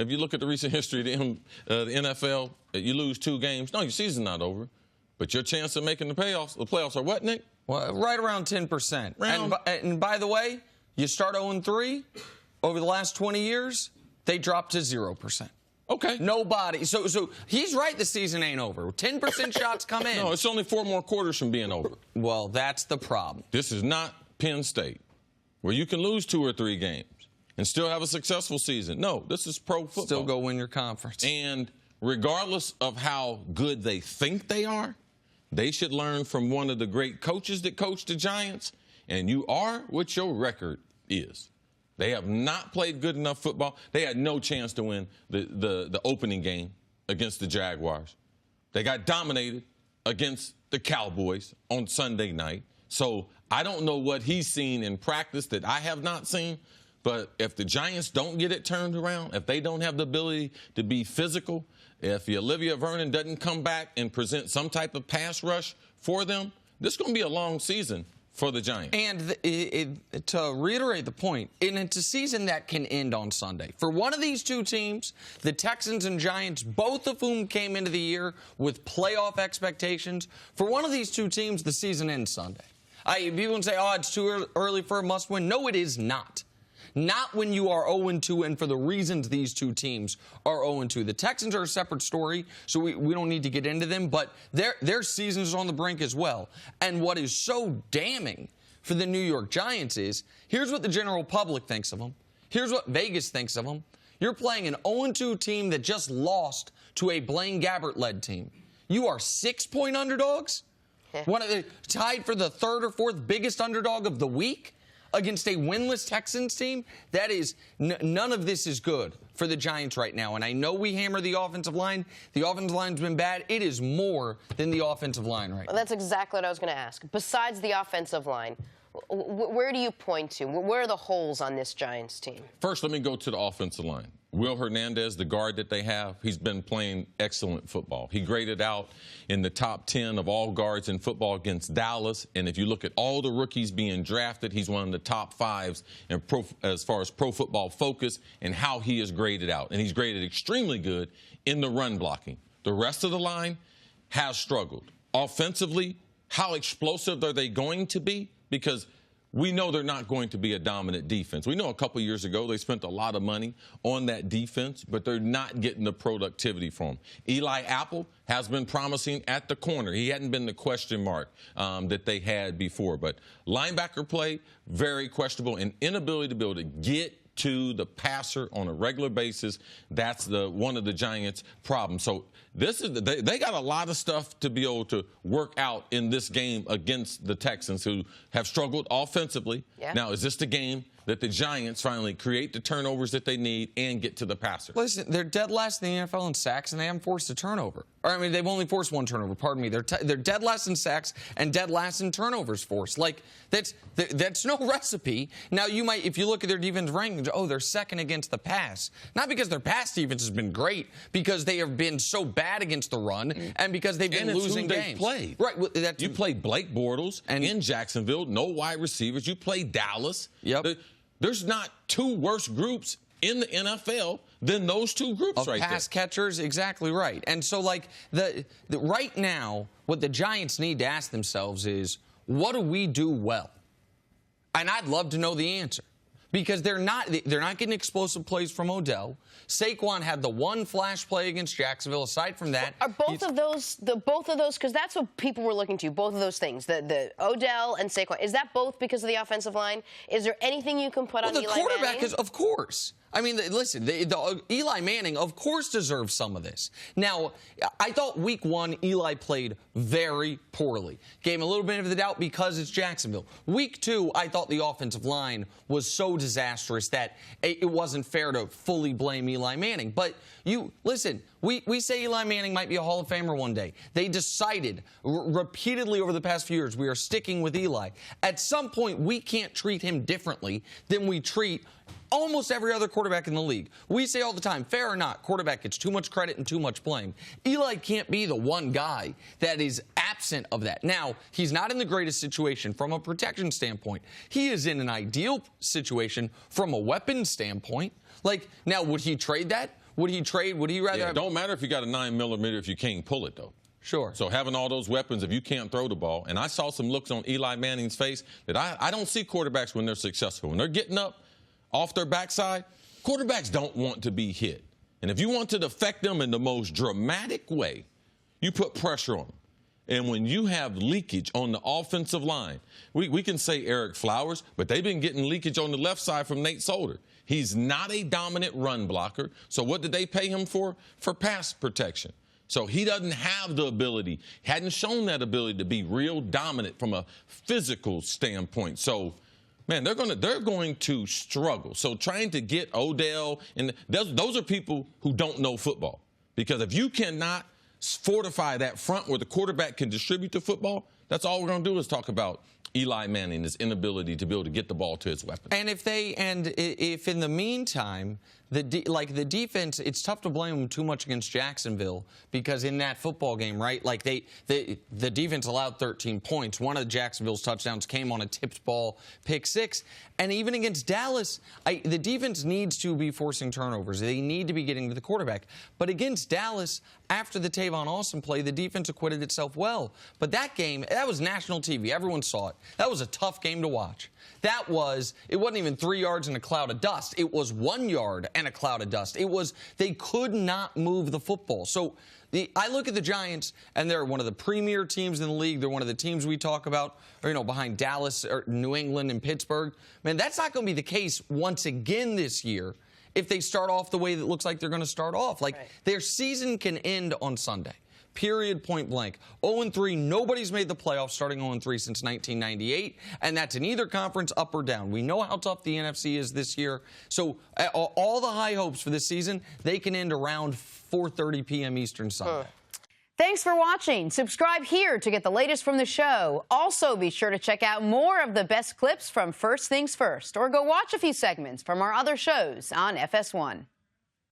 If you look at the recent history of the NFL, you lose 2 games. No, your season's not over. But your chance of making the playoffs are what, Nick? Well, right around 10%. And by the way, you start 0-3 over the last 20 years, they dropped to 0%. Okay. Nobody. So he's right, the season ain't over. 10% shots come in. No, it's only 4 more quarters from being over. Well, that's the problem. This is not Penn State, where you can lose 2 or 3 games and still have a successful season. No, this is pro football. Still go win your conference. And regardless of how good they think they are, they should learn from one of the great coaches that coached the Giants, and you are what your record is. They have not played good enough football. They had no chance to win the opening game against the Jaguars. They got dominated against the Cowboys on Sunday night. So I don't know what he's seen in practice that I have not seen, but if the Giants don't get it turned around, if they don't have the ability to be physical, if Olivia Vernon doesn't come back and present some type of pass rush for them, this is going to be a long season for the Giants. And to reiterate the point, it's a season that can end on Sunday. For one of these 2 teams, the Texans and Giants, both of whom came into the year with playoff expectations, for one of these 2 teams, the season ends Sunday. People can say, oh, it's too early for a must-win. No, it is not. Not when you are 0-2, and for the reasons these 2 teams are 0-2. The Texans are a separate story, so we don't need to get into them, but their season is on the brink as well. And what is so damning for the New York Giants is, here's what the general public thinks of them. Here's what Vegas thinks of them. You're playing an 0-2 team that just lost to a Blaine Gabbert-led team. You are 6-point underdogs? One of the tied for the 3rd or 4th biggest underdog of the week? Against a winless Texans team, that is, none of this is good for the Giants right now. And I know we hammer the offensive line. The offensive line's been bad. It is more than the offensive line right now. That's exactly what I was going to ask. Besides the offensive line, where do you point to? Where are the holes on this Giants team? First, let me go to the offensive line. Will Hernandez, the guard that they have, he's been playing excellent football. He graded out in the top 10 of all guards in football against Dallas. And if you look at all the rookies being drafted, he's one of the top 5s as far as Pro Football Focus and how he is graded out. And he's graded extremely good in the run blocking. The rest of the line has struggled. Offensively, how explosive are they going to be? Because we know they're not going to be a dominant defense. We know a couple years ago they spent a lot of money on that defense, but they're not getting the productivity from them. Eli Apple has been promising at the corner. He hadn't been the question mark that they had before. But linebacker play, very questionable, and inability to be able to get to the passer on a regular basis. That's one of the Giants' problems. So they got a lot of stuff to be able to work out in this game against the Texans, who have struggled offensively. Yeah. Now, is this the game that the Giants finally create the turnovers that they need and get to the passer? Listen, they're dead last in the NFL in sacks, and they haven't forced a turnover. Or, I mean, they've only forced 1 turnover. Pardon me. They're dead last in sacks and dead last in turnovers forced. Like, that's no recipe. Now, you might, if you look at their defense rankings, oh, they're 2nd against the pass. Not because their pass defense has been great, because they have been so bad against the run, and because they've been losing games. Played. Right. Well, you play Blake Bortles in Jacksonville, no wide receivers. You play Dallas. Yep. There's not 2 worse groups in the NFL than those 2 groups right there. Pass catchers, exactly right. And so, like, right now, what the Giants need to ask themselves is, what do we do well? And I'd love to know the answer. Because they're not getting explosive plays from Odell. Saquon had the 1 flash play against Jacksonville. Aside from that, are both of those because that's what people were looking to, both of those things, the Odell and Saquon. Is that both because of the offensive line? Is there anything you can put on Eli Manning? The quarterback is, of course. I mean, listen, the Eli Manning, of course, deserves some of this. Now, I thought week 1, Eli played very poorly. Gave him a little bit of the doubt because it's Jacksonville. Week 2, I thought the offensive line was so disastrous that it wasn't fair to fully blame Eli Manning. But listen, we say Eli Manning might be a Hall of Famer one day. They decided repeatedly over the past few years, we are sticking with Eli. At some point, we can't treat him differently than we treat almost every other quarterback in the league. We say all the time, fair or not, quarterback gets too much credit and too much blame. Eli can't be the one guy that is absent of that. Now, he's not in the greatest situation from a protection standpoint. He is in an ideal situation from a weapons standpoint. Like, now, would he trade that Would he trade? Would he rather? It don't matter if you got a 9mm if you can't pull it, though. Sure. So having all those weapons, if you can't throw the ball, and I saw some looks on Eli Manning's face that I don't see quarterbacks when they're successful. When they're getting up off their backside, quarterbacks don't want to be hit. And if you want to affect them in the most dramatic way, you put pressure on them. And when you have leakage on the offensive line, we can say Eric Flowers, but they've been getting leakage on the left side from Nate Solder. He's not a dominant run blocker. So what did they pay him for? For pass protection. So he doesn't have the ability, hadn't shown that ability to be real dominant from a physical standpoint. So, man, they're going to struggle. So trying to get Odell, and those are people who don't know football. Because if you cannot fortify that front where the quarterback can distribute the football, that's all we're going to do is talk about Eli Manning, his inability to be able to get the ball to his weapon. And if in the meantime, the defense, it's tough to blame them too much against Jacksonville because in that football game, right, like the defense allowed 13 points. One of Jacksonville's touchdowns came on a tipped ball, pick six. And even against Dallas, the defense needs to be forcing turnovers. They need to be getting to the quarterback. But against Dallas, after the Tavon Austin play, the defense acquitted itself well. But that game, that was national TV. Everyone saw it. That was a tough game to watch. It wasn't even 3 yards in a cloud of dust. It was 1 yard and a cloud of dust. They could not move the football. So I look at the Giants, and they're one of the premier teams in the league. They're one of the teams we talk about, behind Dallas or New England and Pittsburgh. Man, that's not going to be the case once again this year if they start off the way that looks like they're going to start off. Their season can end on Sunday. Period, point blank. 0-3, nobody's made the playoffs starting 0-3 since 1998, and that's in either conference, up or down. We know how tough the NFC is this year. So all the high hopes for this season, they can end around 4:30 p.m. Eastern Sunday. Thanks for watching. Subscribe here to get the latest from the show. Also, be sure to check out more of the best clips from First Things First, or go watch a few segments from our other shows on FS1.